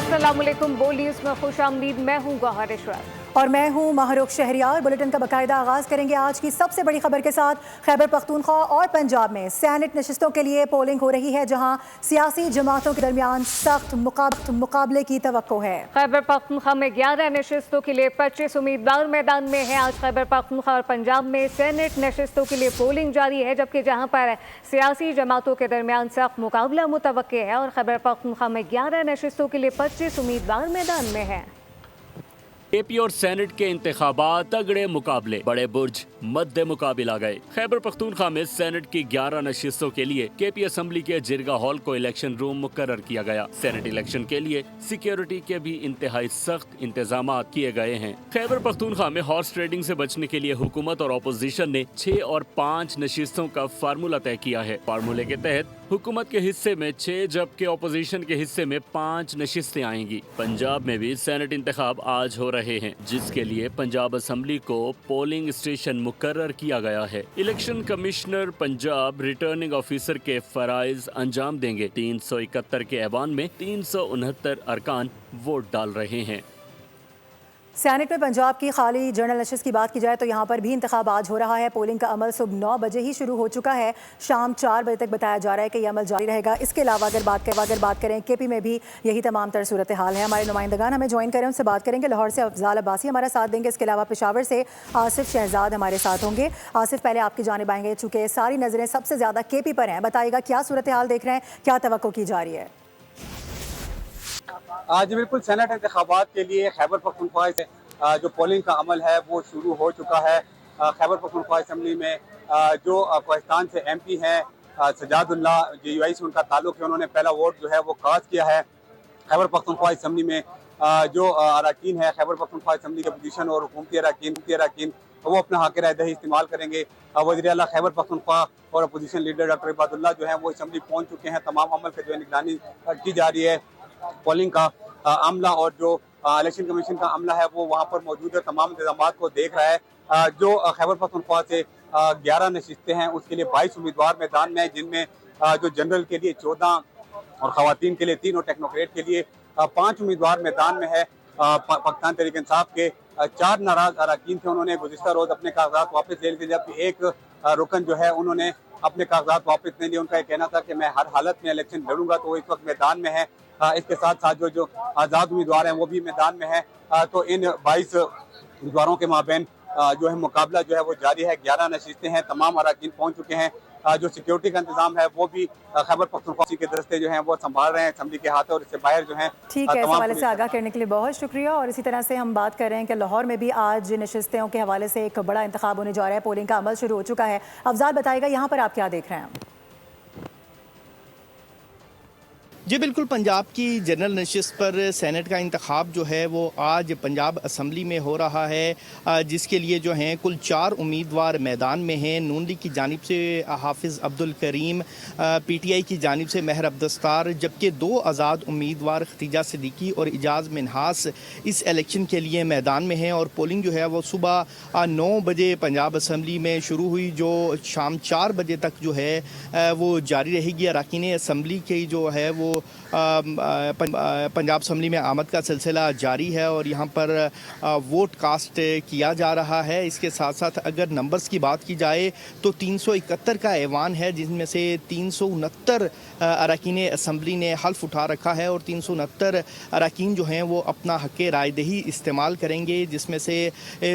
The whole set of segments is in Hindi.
अस्सलाम वालेकुम। बोल न्यूज़ में खुश आमदीद। मैं हूँ गौहर इशरात और मैं हूँ महरुख शहरियार। बुलेटिन का बाकायदा आगाज़ करेंगे आज की सबसे बड़ी खबर के साथ। खैबर पख्तूनख्वा और पंजाब में सेनेट नशिस्तों के लिए पोलिंग हो रही है, जहाँ सियासी जमातों के दरमियान सख्त मुकाबले की तवक्को है। खैबर पख्तूनख्वा में 11 नशिस्तों के लिए 25 उम्मीदवार मैदान में हैं। आज खैबर पख्तूनख्वा और पंजाब में सेनेट नशिस्तों के लिए पोलिंग जारी है, जबकि जहाँ पर सियासी जमातों के दरमियान सख्त मुकाबला मुतवक्के है और खैबर पख्तूनख्वा में 11 नशिस्तों के लिए 25 उम्मीदवार मैदान में हैं। एपी और सेनेट के इंतखाबात तगड़े मुकाबले, बड़े बुर्ज मद्दे मुकाबिला गए। खैबर पख्तूनख्वा में सेनेट की 11 नशिस्तों के लिए केपी असम्बली के जिरगा हॉल को इलेक्शन रूम मुकर्रर किया गया। सेनेट इलेक्शन के लिए सिक्योरिटी के भी इंतहाई सख्त इंतजाम किए गए हैं। खैबर पख्तूनख्वा में हॉर्स ट्रेडिंग से बचने के लिए हुकूमत और अपोजिशन ने 6 और 5 नशिस्तों का फार्मूला तय किया है। फार्मूले के तहत हुकूमत के हिस्से में 6 जबकि अपोजिशन के हिस्से में 5 नशिस्तें आएंगी। पंजाब में भी सेनेट इंतखाब आज हो रहे हैं, जिसके लिए पंजाब असम्बली को पोलिंग स्टेशन मुकर्रर किया गया है। Election commissioner Punjab returning officer के फराइज अंजाम देंगे। 371 के ऐवान में 369 अरकान वोट डाल रहे हैं। सेनेट में पंजाब की खाली जनरल नशिस्त की बात की जाए तो यहाँ पर भी इंतखाब आज हो रहा है। पोलिंग का अमल सुबह 9 बजे ही शुरू हो चुका है। शाम 4 बजे तक बताया जा रहा है कि यह अमल जारी रहेगा। इसके अलावा अगर बात करें केपी में भी यही तमाम तर सूरत हाल है। हमारे नुमाइंदगान हमें ज्वाइन करें, उनसे बात करेंगे। लाहौर से अफजाल अब्बासी हमारा साथ देंगे। इसके अलावा पेशावर से आसिफ शहजाद हमारे साथ होंगे। आसिफ, पहले आपकी जानिब आएंगे, चूँकि सारी नज़रें सबसे ज़्यादा केपी पर हैं। बताइएगा क्या सूरत हाल देख रहे हैं, क्या तवक्को की जा रही है? आज बिल्कुल सेनेट इंतखाबात के लिए खैबर पख्तूनख्वा से जो पोलिंग का अमल है वो शुरू हो चुका है। खैबर पख्तूनख्वा असम्बली में जो पाकिस्तान से एमपी हैं सजादुल्लाह, JUI से उनका ताल्लुक है, उन्होंने पहला वोट जो है वो कास्ट किया है। खैबर पख्तूनख्वा असम्बली में जो अरकान है खैबर पख्तूनख्वा असम्बली के अपोजिशन और हुकूमती अरकान वो अपना हक राय दही इस्तेमाल करेंगे। वज़ीर आला खैबर पख्तूनख्वा और अपोजिशन लीडर डॉक्टर इबादुल्लाह जो है वो असम्बली पहुँच चुके हैं। तमाम अमल की जो निगरानी की जा रही है। पोलिंग का अमला और जो इलेक्शन कमीशन का अमला है वो वहाँ पर मौजूद है, तमाम इंतजाम को देख रहा है। जो खैबर पख्तूनख्वा से 11 नशिस्तें हैं उसके लिए 22 उम्मीदवार मैदान में हैं, जिनमें जो जनरल के लिए 14 और खवातीन के लिए 3 और टेक्नोक्रेट के लिए 5 उम्मीदवार मैदान में है। पाकिस्तान तहरीक इंसाफ के 4 नाराज अरकान थे, उन्होंने गुज़िश्ता रोज अपने कागजात वापस ले लिए, जबकि एक रुकन जो है उन्होंने अपने कागजात वापस नहीं लिए। उनका कहना था कि मैं हर हालत में इलेक्शन लड़ूंगा, तो वो इस वक्त मैदान में है। इसके साथ साथ जो आज़ाद उम्मीदवार हैं वो भी मैदान में है। तो इन 22 उम्मीदवारों के माबैन जो है मुकाबला जो है वो जारी है। 11 नशिस्तें हैं, तमाम अरकान पहुंच चुके हैं। जो सिक्योरिटी का इंतजाम है वो भी खैबर पख्तूनख्वा के दस्ते जो हैं वो संभाल रहे हैं असम्बली के हाथ, और इससे बाहर जो हैं। ठीक है, इस हवाले से आगाह करने के लिए बहुत शुक्रिया। और इसी तरह से हम बात कर रहे हैं कि लाहौर में भी आज नशिस्तों के हवाले से एक बड़ा इंतखाब होने जा रहा है। पोलिंग का अमल शुरू हो चुका है। अफजाल, बताइएगा यहाँ पर आप क्या देख रहे हैं? जी बिल्कुल, पंजाब की जनरल नशिस्त पर सेनेट का इंतखाब जो है वो आज पंजाब असम्बली में हो रहा है, जिसके लिए जो हैं कुल 4 उम्मीदवार मैदान में हैं। नून लीग की जानिब से हाफिज़ अब्दुल करीम, PTI की जानिब से महर अब्दस्तार, जबकि 2 आज़ाद उम्मीदवार खतीजा सिद्दीकी और इजाज़ मिनहास इस इलेक्शन के लिए मैदान में हैं। और पोलिंग जो है वो सुबह 9 बजे पंजाब असम्बली में शुरू हुई, जो शाम 4 बजे तक जो है वो जारी रहेगी। अरकान असम्बली की जो है वो पंजाब असम्बली में आमद का सिलसिला जारी है और यहाँ पर वोट कास्ट किया जा रहा है। इसके साथ साथ अगर नंबर्स की बात की जाए तो 371 का ऐवान है, जिसमें से 369 अरकान असम्बली ने हल्फ उठा रखा है और 369 अरकान जो हैं वो अपना हक रायदही इस्तेमाल करेंगे, जिसमें से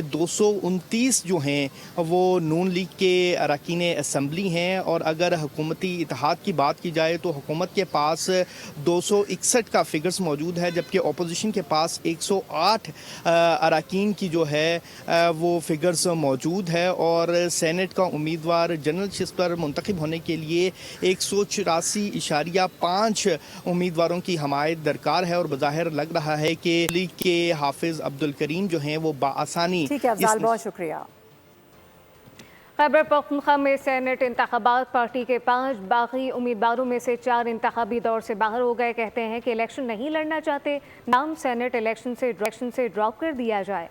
229 जो हैं वो नून लीग के अरकान असम्बली हैं। और अगर हुकूमती इत्तेहाद की बात की जाए तो हुकूमत के पास 261 का फिगर्स मौजूद है, जबकि अपोजिशन के पास 108 अरकान की जो है वो फिगर्स मौजूद है। और सेनेट का उम्मीदवार जनरल नशिस्त पर मुंतखब होने के लिए 184.5 उम्मीदवारों की हमायत दरकार है। और बज़ाहिर लग रहा है कि लीग के हाफिज़ अब्दुल करीम जो हैं वो बाआसानी। ठीक है अफजाल, बहुत शुक्रिया। खैबर पख्तूनख्वा में सेनेट इंतखाबात पार्टी के 5 बाकी उम्मीदवारों में से 4 इंतखाबी दौर से बाहर हो गए। कहते हैं कि इलेक्शन नहीं लड़ना चाहते, नाम सेनेट इलेक्शन से ड्रॉप कर दिया जाए।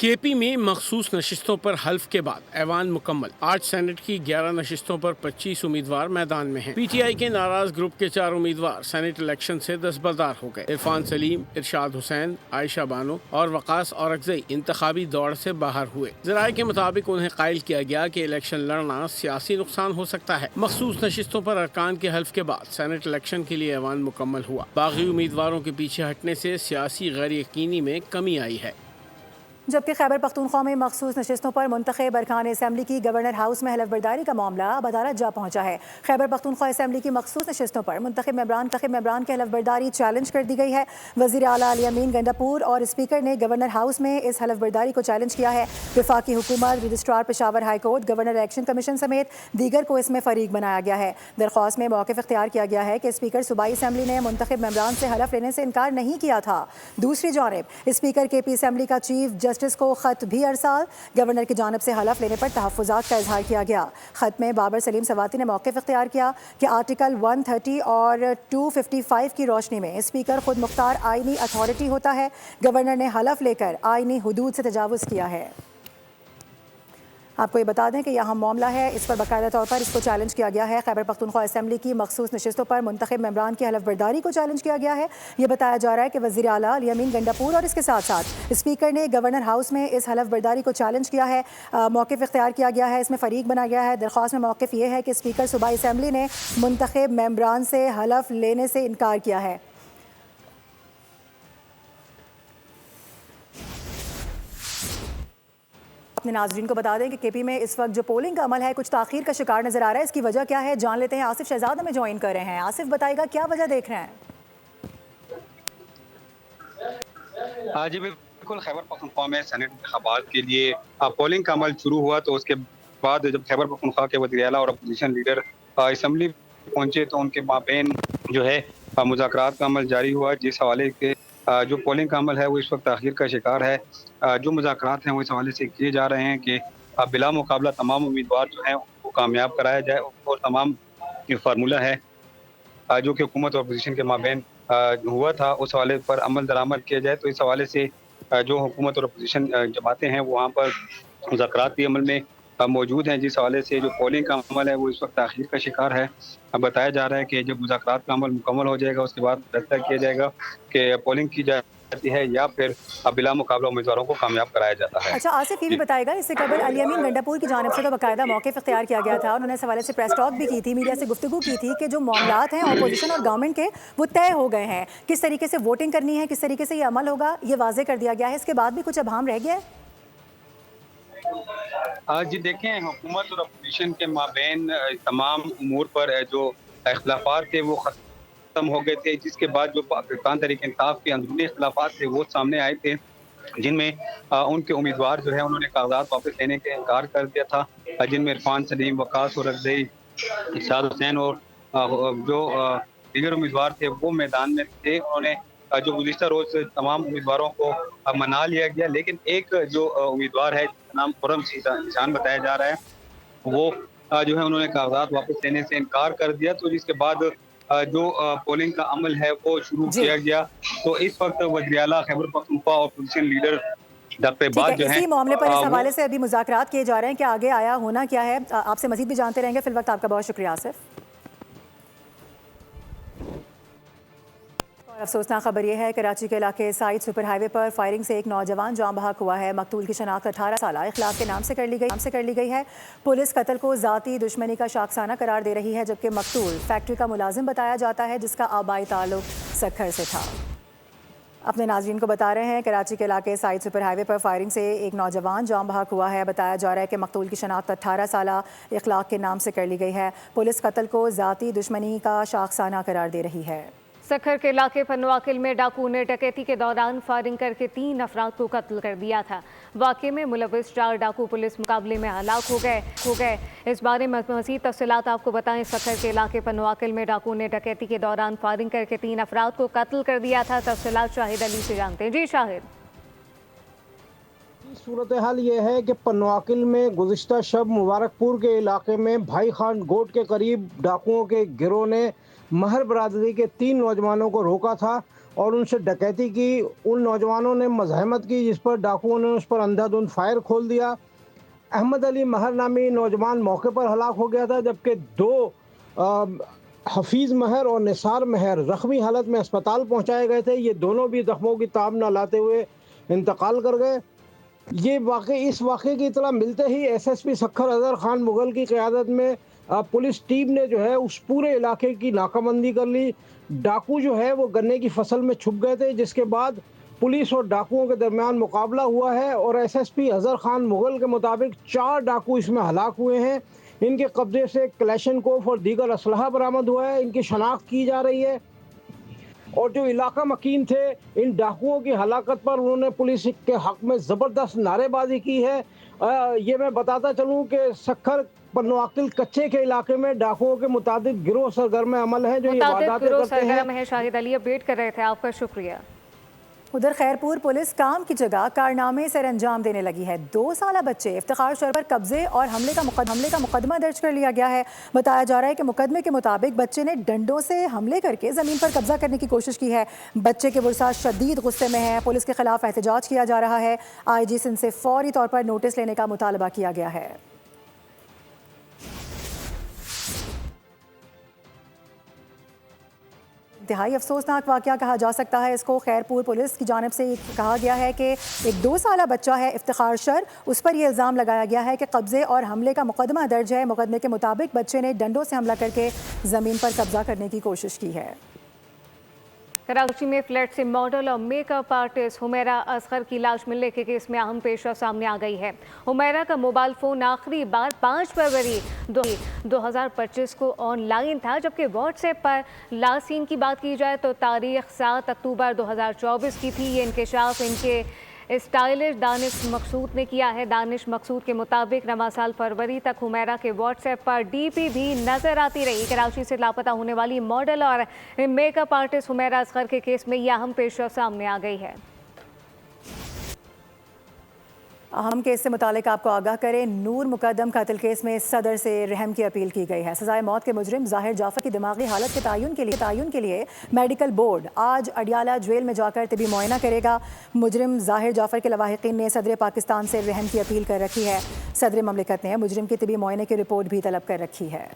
केपी में मखसूस नशिस्तों पर हल्फ के बाद ऐवान मुकम्मल। आज सेनेट की 11 नशिस्तों पर 25 उम्मीदवार मैदान में हैं। पीटीआई के नाराज ग्रुप के 4 उम्मीदवार सेनेट इलेक्शन से दस्तबरदार हो गए। इरफान सलीम, इरशाद हुसैन, आयशा बानो और वकास औरकजई इंतखाबी दौड़ से बाहर हुए। जराये के मुताबिक उन्हें कायल किया गया कि इलेक्शन लड़ना सियासी नुकसान हो सकता है। मखसूस नशिस्तों पर अरकान के हल्फ के बाद सेनेट इलेक्शन के लिए ऐवान मुकम्मल हुआ। बाकी उम्मीदवारों के पीछे हटने से सियासी गैर यकीनी में कमी आई है। जबकि खैबर पख्तूनख्वा में मखसूस नशिस्तों पर मुंतखब अरकान असम्बली की गवर्नर हाउस में हलफ बर्दारी का मामला अब अदालत जा पहुंचा है। खैबर पख्तूनख्वा असम्बली की मखसूस नशिस्तों पर मुंतखब मेंबरान की हलफ बर्दारी चैलेंज कर दी गई है। वज़ीर आला अली अमीन गंडापुर और स्पीकर ने गवर्नर हाउस में इस हलफ बर्दारी को चैलेंज किया है। वफाकी हुकूमत, registrar Peshawar high court, governor election commission समेत दीगर को इसमें फरीक बनाया गया है। दरख्वास्त में मौक़िफ़ इख्तियार किया गया है कि स्पीकर सूबाई असम्बली ने मुंतखब मेंबरान से हलफ लेने से इनकार नहीं किया था। दूसरी जानिब स्पीकर केपी असम्बली का चीफ जस्टिस को खत भी अरसाल। गवर्नर की जानिब से हलफ लेने पर तहफ़्फ़ुज़ात का इजहार किया गया। खत में बाबर सलीम सवाती ने मौक़िफ़ इख्तियार किया कि आर्टिकल 130 और 255 की रोशनी में स्पीकर खुद मुख्तार आइनी अथॉरिटी होता है। गवर्नर ने हलफ लेकर आइनी हुदूद से तजावुज़ किया है। आपको ये बता दें कि यहाँ मामला है, इस पर बाकायदा तौर पर इसको चैलेंज किया गया है। खैबर पख्तूनख्वा असम्बली की मखसूस नशिस्तों पर मुंतखब मेंबरान की हलफ बर्दारी को चैलेंज किया गया है। ये बताया जा रहा है कि वज़ीर आला अली अमीन गंडापुर और इसके साथ साथ स्पीकर ने गवर्नर हाउस में इस हलफ बर्दारी को चैलेंज किया है। मौक़िफ़ इख्तियार किया गया है, इसमें फ़रीक बनाया गया है। दरख्वास्त में मौक़िफ़ ये है कि स्पीकर सूबाई असम्बली ने मुंतखब मेंबरान से हलफ लेने से इनकार किया है। अपने नाज़रीन को बता दें कि केपी में इस वक्त जो पोलिंग का अमल है कुछ ताख़ीर का शिकार नज़र आ रहा है। इसकी वजह क्या है जान लेते हैं। आसिफ शहजाद हमें ज्वाइन कर रहे हैं। आसिफ बताएगा क्या वजह देख रहे हैं? जी बिल्कुल, खैबर पख्तूनख्वा में सेनेट इंतखाबात के लिए पोलिंग का अमल शुरू हुआ तो उसके बाद जब खैबर पख्तूनख्वा के वज़ीर आला और अपोजिशन लीडर असम्बली पहुंचे तो उनके माबैन जो है मुज़ाकरात का अमल जारी हुआ। जिस हवाले के जो पोलिंग का अमल है वो इस वक्त ताख़ीर का शिकार है। जो मुज़ाकरात हैं वो इस हवाले से किए जा रहे हैं कि बिला मुकाबला तमाम उम्मीदवार जो हैं वो कामयाब कराया जाए और तमाम ये फार्मूला है जो कि हुकूमत और अपोजिशन के माबैन हुआ था उस हवाले पर अमल दरामद किया जाए। तो इस हवाले से जो हुकूमत और अपोजिशन जमातें हैं वो वहाँ पर मुज़ाकरात के अमल में मौजूद हैं। जिस हवाले से जो पोलिंग का अमल है वो इस वक्त ताख़ीर का शिकार है। बताया जा रहा है कि जब मुज़ाकरात का अमल मुकम्मल हो जाएगा उसके बाद फैसला किया जाएगा कि पोलिंग की जाती है या फिर बिला मुकाबला उम्मीदवारों को कामयाब कराया जाता है। अच्छा आसिफ, ये भी बताएगा इससे कबल अली अमीन गंडापुर की जानिब से तो बाकायदा मौक़िफ़ इख्तियार किया गया था। उन्होंने इस हवाले से प्रेस टॉक भी की थी, मीडिया से गुफ्तगू की थी कि जो मामलात हैं अपोजिशन और गवर्नमेंट के वो तय हो गए हैं। किस तरीके से वोटिंग करनी है, किस तरीके से ये अमल होगा, ये वाज़ेह कर दिया गया है। इसके बाद भी कुछ अभाम रह गया है? जी देखें, हुकूमत और अपोजिशन के माबैन तमाम उमूर पर जो इख्तिलाफ़ात थे वो ख़त्म हो गए थे। जिसके बाद जो पाकिस्तान तहरीक इंसाफ के अंदरूनी इख्तिलाफ़ात थे वो सामने आए थे, जिनमें उनके उम्मीदवार जो है उन्होंने कागजात वापस लेने के इनकार कर दिया था। जिनमें इरफान सलीम, वकास औरकजई, इरशाद हुसैन और जो दीगर उम्मीदवार थे वो मैदान में थे। उन्होंने जो गुज़िश्ता रोज़ तमाम उम्मीदवारों को मना लिया गया, लेकिन एक जो उम्मीदवार है जिसका नाम खुर्रम निशान बताया जा रहा है वो जो है उन्होंने कागजात वापस लेने से इनकार कर दिया। तो जिसके बाद जो पोलिंग का अमल है वो शुरू किया गया। तो इस वक्त वज़ीर आला खैबर पख्तूनख्वा और अपोजिशन लीडर डॉक्टर बात जो है इसी मामले पर इस हवाले से अभी मुज़ाकरात किए जा रहे हैं कि आगे आया होना क्या है। आपसे मज़ीद भी जानते रहेंगे। फिलवक्त आपका बहुत शुक्रिया आसिफ। अफसोसनाक खबर यह है कराची के इलाके साइड सुपर हाईवे पर फायरिंग से एक नौजवान जान बहक हुआ है। मकतूल की शनाख्त 18 साल इखलाक के नाम से कर ली गई है। पुलिस कत्ल को ज़ाती दुश्मनी का शाखसाना करार दे रही है, जबकि मकतूल फैक्ट्री का मुलाजिम बताया जाता है जिसका आबाई ताल्लुक सखर से था। अपने नाज़रीन को बता रहे हैं कराची के इलाके साइड सुपर हाईवे पर फायरिंग से एक नौजवान जान बहक हुआ है। बताया जा रहा है कि मकतूल की शनाख्त 18 साल इखलाक के नाम से कर ली गई है। पुलिस कत्ल को ज़ाती दुश्मनी का शाखसाना करार दे रही है। सखर के इलाके पनवाकिल में डाकू ने डकैती के दौरान फायरिंग करके 3 अफराद को कत्ल कर दिया था। वाक़े में मुलविस 4 डाकू पुलिस मुकाबले में हलाक हो गए। इस बारे में मज़ीद तफ़सीलात आपको बताएं। सखर के इलाके पनवाकिल में डाकू ने डकैती के दौरान फायरिंग करके 3 अफराद को कत्ल कर दिया था। तफ़सीलात शाहिद अली से जानते हैं। जी शाहिद। सूरत हाल ये है कि पनवाकिल में गुज़िश्ता शब मुबारकपुर के इलाके में भाई खान गोट के करीब डाकुओं के गिरोह ने महर बरादरी के 3 नौजवानों को रोका था और उनसे डकैती की। उन नौजवानों ने मज़ाहमत की जिस पर डाकुओं ने उस पर अंधाधुंध फायर खोल दिया। अहमद अली महर नामी नौजवान मौके पर हलाक हो गया था, जबकि दो हफीज़ महर और निसार महर ज़ख्मी हालत में अस्पताल पहुंचाए गए थे। ये दोनों भी ज़ख्मों की ताब न लाते हुए इंतकाल कर गए। इस वाक़े की इतला मिलते ही एसएसपी सखर अजहर खान मुगल की क़यादत में पुलिस टीम ने जो है उस पूरे इलाके की नाकाबंदी कर ली। डाकू जो है वो गन्ने की फसल में छुप गए थे, जिसके बाद पुलिस और डाकुओं के दरमियान मुकाबला हुआ है और एसएसपी अजहर खान मुगल के मुताबिक 4 डाकू इसमें हलाक हुए हैं। इनके कब्जे से क्लैशनकोफ और दीगर असलहा बरामद हुआ है। इनकी शनाख्त की जा रही है और जो इलाका मकीन थे इन डाकुओं की हलाकत पर उन्होंने पुलिस के हक में ज़बरदस्त नारेबाजी की है। ये मैं बताता चलूँ कि सखर पन्नवाकिल कच्चे के इलाके में डाकुओं के मुताबिक गिरोह सरगर्म अमल है जो ये वारदातें करते हैं। शाहिद अली अपडेट कर रहे थे, आपका शुक्रिया। उधर खैरपुर पुलिस काम की जगह कारनामे से अंजाम देने लगी है। 2 साला बच्चे इफ्तिखार शर पर कब्जे और हमले का मुकदमा दर्ज कर लिया गया है। बताया जा रहा है कि मुकदमे के मुताबिक बच्चे ने डंडों से हमले करके ज़मीन पर कब्जा करने की कोशिश की है। बच्चे के वुरसा शदीद गुस्से में है। पुलिस के खिलाफ एहतजाज किया जा रहा है। IG सिंध से फौरी तौर पर नोटिस लेने का मुतालबा किया गया है। इंतहाई अफसोसनाक वाक़या कहा जा सकता है इसको। खैरपुर पुलिस की जानिब से कहा गया है कि एक 2 साला बच्चा है इफ्तिखार शर, उस पर यह इल्ज़ाम लगाया गया है कि कब्ज़े और हमले का मुकदमा दर्ज है। मुकदमे के मुताबिक बच्चे ने डंडों से हमला करके ज़मीन पर कब्जा करने की कोशिश की है। कराची में फ्लैट से मॉडल और मेकअप आर्टिस्ट हुमैरा असगर की लाश मिलने के केस में अहम पेशरफ सामने आ गई है। हुमैरा का मोबाइल फ़ोन आखिरी बार 5 फरवरी 2025 को ऑनलाइन था, जबकि व्हाट्सएप पर लास्ट सीन की बात की जाए तो तारीख 7 अक्टूबर 2024 की थी। ये इंकशाफ इनके स्टाइलिश दानिश मकसूद ने किया है। दानिश मकसूद के मुताबिक रवा साल फरवरी तक हुमैरा के व्हाट्सएप पर DP भी नजर आती रही। कराची से लापता होने वाली मॉडल और मेकअप आर्टिस्ट हुमैरा असगर के केस में यह अहम पेशरफ सामने आ गई है। अहम केस से मुतालिक आपको आगाह करें, नूर मुकदम कत्ल केस में सदर से रहम की अपील की गई है। सजाए मौत के मुजरिम जाहिर जाफर की दिमागी हालत के तयन के लिए मेडिकल बोर्ड आज अडियाला जेल में जाकर तिबी मुआयना करेगा। मुजरिम जाहिर जाफर के लवाहिकीन ने सदर पाकिस्तान से रहम की अपील कर रखी है। सदर ममलिकत ने मुजरिम की तिबी मुआयने की रिपोर्ट भी तलब कर रखी है।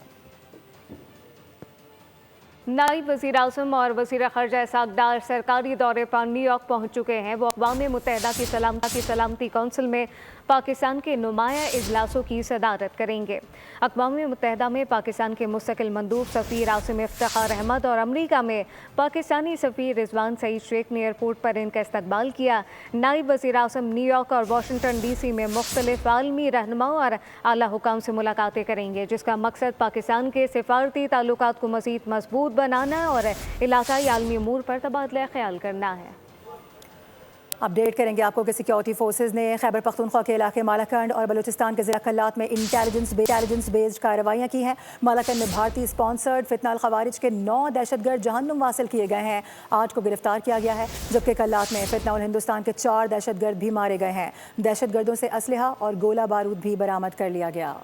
नायब वज़ीर आज़म और वज़ीर ख़ारजा साकदार सरकारी दौरे पर न्यूयॉर्क पहुँच चुके हैं। वो अक़वाम मुत्तहिदा की सलामती कौंसिल में पाकिस्तान के नुमाया इजलासों की सदारत करेंगे। अक़वाम मुत्तहिदा में पाकिस्तान के मुस्तकिल मंदूब सफ़ीर आसिम इफ्तिखार अहमद और अमरीका में पाकिस्तानी सफ़ीर रिजवान सईद शेख ने एयरपोर्ट पर इनका इस्तकबाल किया। नायब वज़ीर आज़म न्यूयॉर्क और वाशिंगटन DC में मुख्तलिफ आलमी रहनुमाओं और आला हुकाम से मुलाकातें करेंगे, जिसका मकसद पाकिस्तान के सिफारती ताल्लुकात को मज़ीद मजबूत बनाना और इलाकाई आलमी अमूर पर तबादला ख्याल करना है। अपडेट करेंगे आपको कि सिक्योरिटी फोर्सेज ने खैबर पख्तूनख्वा के इलाके मालाकंड और बलूचिस्तान के ज़िला कल्लात में इंटेलिजेंस बेस्ड कार्रवाइयाँ की हैं। मालाकंड में भारतीय स्पॉन्सर्ड फितनाल खवारिज के 9 दहशतगर्द जहन्नुम वासिल किए गए हैं। 8 को गिरफ्तार किया गया है, जबकि कल्लात में फितनाल हिंदुस्तान के 4 दहशतगर्द भी मारे गए हैं। दहशतगर्दों से असलहा और गोला बारूद भी बरामद कर लिया गया।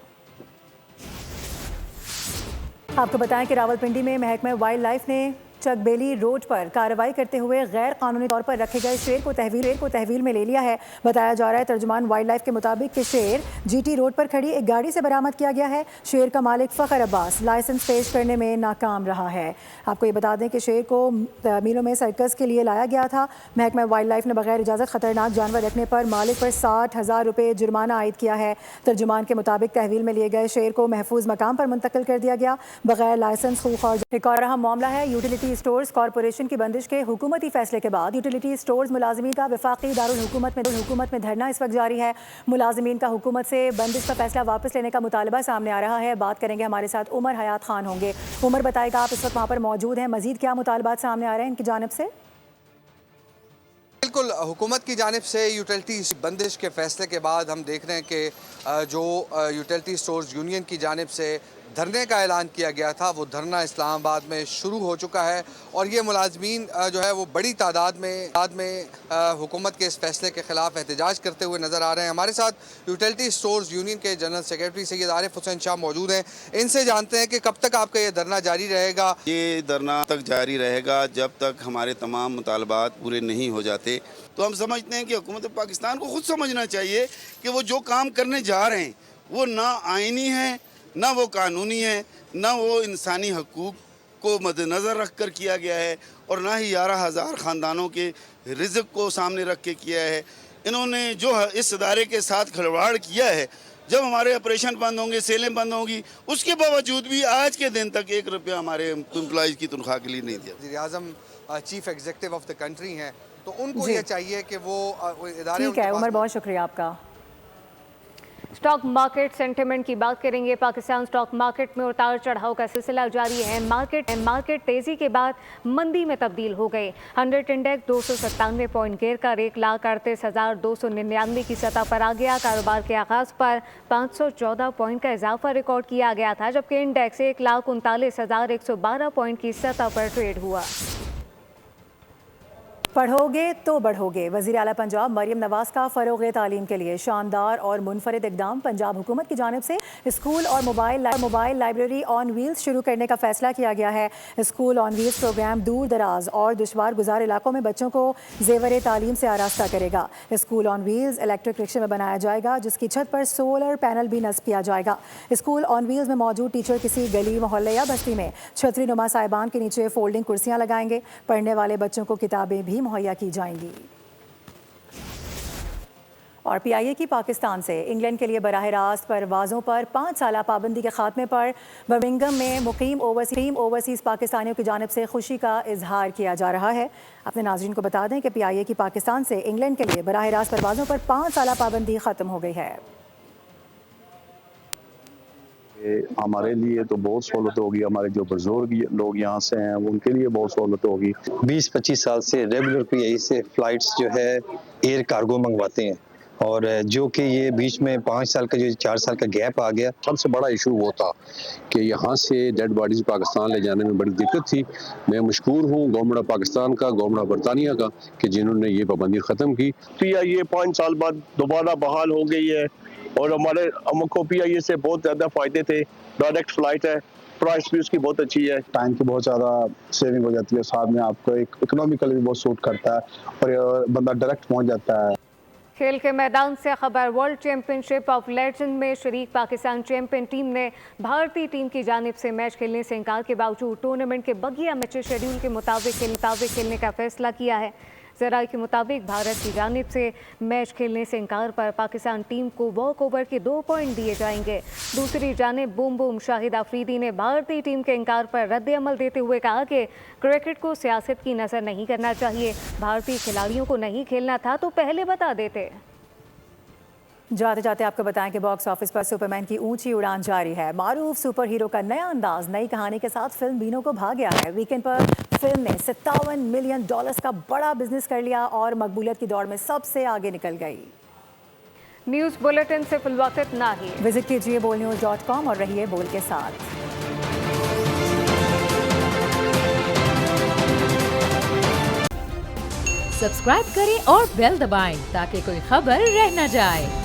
आपको बताएं कि रावलपिंडी में महकमा वाइल्ड लाइफ ने चकबेली रोड पर कार्रवाई करते हुए गैर कानूनी तौर पर रखे गए शेर को तहवील में ले लिया है। बताया जा रहा है तर्जुमान वाइल्ड लाइफ के मुताबिक कि शेर GT रोड पर खड़ी एक गाड़ी से बरामद किया गया है। शेर का मालिक फ़खर अब्बास लाइसेंस पेश करने में नाकाम रहा है। आपको ये बता दें कि शेर को मीलों में सर्कस के लिए लाया गया था। महकमा वाइल्ड लाइफ ने बगैर इजाज़त ख़तरनाक जानवर रखने पर मालिक पर 60,000 रुपये जुर्माना आयद किया है। तर्जुमान के मुताबिक तहवील में लिए गए शेर को महफूज मकाम पर मुंतकिल कर दिया गया बगैर लाइसेंस खूख। और एक और अहम मामला है यूटिलिटी स्टोर्स कॉरपोरेशन की बंदिश के हुकूमती फैसले के बाद यूटिलिटी स्टोर्स मुलाजमीन का वफाकी दारुल हुकूमत में धरना इस वक्त जारी है। मुलाजमीन का हुकूमत से बंदिश का फैसला वापस लेने का मुतालबा सामने आ रहा है। बात करेंगे, हमारे साथ उमर हयात खान होंगे। उमर, बताएगा आप इस वक्त वहाँ पर मौजूद हैं, मजीद क्या मुतालबात सामने आ रहे हैं इनकी जानिब से? बिल्कुल, हुकूमत की जानिब से यूटिलिटी बंदिश के फैसले के बाद हम देख रहे हैं कि जो यूटिलिटी स्टोर्स यूनियन की जानिब से धरने का ऐलान किया गया था वो धरना इस्लामाबाद में शुरू हो चुका है और ये मुलाजमीन जो है वो बड़ी तादाद में हुकूमत के इस फैसले के खिलाफ एहतजाज करते हुए नज़र आ रहे हैं। हमारे साथ यूटिलिटी स्टोर्स यूनियन के जनरल सेक्रेटरी सैयद आरिफ हुसैन शाह मौजूद हैं। इनसे जानते हैं कि कब तक आपका ये धरना जारी रहेगा। ये धरना तक जारी रहेगा जब तक हमारे तमाम मुतालबात पूरे नहीं हो जाते। तो हम समझते हैं कि हुकूमत पाकिस्तान को खुद समझना चाहिए कि वो जो काम करने जा रहे हैं वो ना आइनी है, ना वो कानूनी है, ना वो इंसानी हकूक़ को मद्देनज़र रख कर किया गया है और ना ही 11,000 ख़ानदानों के रिज़्क़ को सामने रख के किया है। इन्होंने जो इस इदारे के साथ खिलवाड़ किया है, जब हमारे ऑपरेशन बंद होंगे, सेलें बंद होंगी, उसके बावजूद भी आज के दिन तक 1 रुपया हमारे एम्प्लॉइज़ की तनख्वाह के लिए नहीं दिया। वज़ीर-ए-आज़म chief executive of the country हैं, तो उनको ये चाहिए कि वो इदारे। ठीक है उमर, बहुत शुक्रिया आपका। स्टॉक मार्केट सेंटिमेंट की बात करेंगे। पाकिस्तान स्टॉक मार्केट में उतार चढ़ाव का सिलसिला जारी है। मार्केट तेजी के बाद मंदी में तब्दील हो गए। 100 इंडेक्स 297 पॉइंट गिर कर 1,38,299 की सतह पर आ गया। कारोबार के आगाज पर 514 पॉइंट का इजाफा रिकॉर्ड किया गया था, जबकि इंडेक्स 1,39,112 पॉइंट की सतह पर ट्रेड हुआ। पढ़ोगे तो बढ़ोगे। वज़ीर आला पंजाब मरियम नवाज़ का फ़रोग़ तालीम के लिए शानदार और मुनफरिद इक़दाम। पंजाब हुकूमत की जानिब से स्कूल और मोबाइल लाइब्रेरी ऑन व्हील्स शुरू करने का फ़ैसला किया गया है। स्कूल ऑन व्हील्स प्रोग्राम दूर दराज और दुश्वार गुजार इलाकों में बच्चों को ज़ेवर तालीम से आरास्ता करेगा। स्कूल ऑन व्हील्स इलेक्ट्रिक रिक्शे में बनाया जाएगा, जिसकी छत पर सोलर पैनल भी नस्ब किया जाएगा। स्कूल ऑन व्हील्स में मौजूद टीचर किसी गली, मोहल्ले या बस्ती में छतरी नुमा साहिबान के नीचे फोल्डिंग कुर्सियाँ लगाएंगे। पढ़ने वाले बच्चों को किताबें भी मुहैया की जाएंगी। और PIA की पाकिस्तान से इंग्लैंड के लिए बराह रास्त परवाज़ों पर 5 साल पाबंदी के खात्मे पर बर्मिंघम में मुकीम ओवरसीज़ पाकिस्तानियों की जानिब से खुशी का इजहार किया जा रहा है। अपने नाज़रीन को बता दें कि PIA की पाकिस्तान से इंग्लैंड के लिए बराह रास्त परवाज़ों पर 5 साल पाबंदी ख़त्म हो गई है। हमारे लिए तो बहुत सहूलत होगी, हमारे जो बुजुर्ग लोग यहाँ से हैं उनके लिए बहुत सहूलत होगी। 20-25 साल से रेगुलर PIA से फ़्लाइट्स जो है एयर कार्गो मंगवाते हैं और जो कि ये बीच में 5 साल का जो 4 साल का गैप आ गया। सबसे बड़ा इशू वो था कि यहाँ से डेड बॉडीज़ पाकिस्तान ले जाने में बड़ी दिक्कत थी। मैं मशकूर हूँ गवर्नमेंट पाकिस्तान का, गवर्नमेंट बरतानिया का कि जिन्होंने ये पाबंदी ख़त्म की। PIA 5 साल बाद दोबारा बहाल हो गई है और हमको PIA से बहुत ज़्यादा फ़ायदे थे। डायरेक्ट फ़्लाइट है, प्राइस भी उसकी बहुत अच्छी है, टाइम की बहुत ज़्यादा सेविंग हो जाती है, साथ में आपको एक इकोनॉमिकली भी बहुत सूट करता है और बंदा डायरेक्ट पहुँच जाता है। खेल के मैदान से खबर। वर्ल्ड चैंपियनशिप ऑफ लेजेंड में शरीक पाकिस्तान चैंपियन टीम ने भारतीय टीम की जानिब से मैच खेलने से इनकार के बावजूद टूर्नामेंट के बकिया मैचेस शेड्यूल के मुताबिक खेलने का फैसला किया है। ज़राए के मुताबिक भारत की जानिब से मैच खेलने से इनकार पर पाकिस्तान टीम को वॉक ओवर के 2 पॉइंट दिए जाएंगे। दूसरी जानिब बूम शाहिद आफरीदी ने भारतीय टीम के इनकार पर रद्द अमल देते हुए कहा कि क्रिकेट को सियासत की नज़र नहीं करना चाहिए। भारतीय खिलाड़ियों को नहीं खेलना था तो पहले बता देते। जाते जाते आपको बताएं कि बॉक्स ऑफिस पर सुपरमैन की ऊंची उड़ान जारी है। मारूफ सुपर हीरो का नया अंदाज नई कहानी के साथ फिल्म बीनों को भा गया है। वीकेंड पर फिल्म ने $57 मिलियन का बड़ा बिजनेस कर लिया और मकबूलियत की दौड़ में सबसे आगे निकल गई। न्यूज़ बुलेटिन से फिलवक्त इतना ही। विजिट कीजिए bolnews.com और रहिए बोल के साथ। सब्सक्राइब करें और बेल दबाएं ताकि कोई खबर रह न जाए।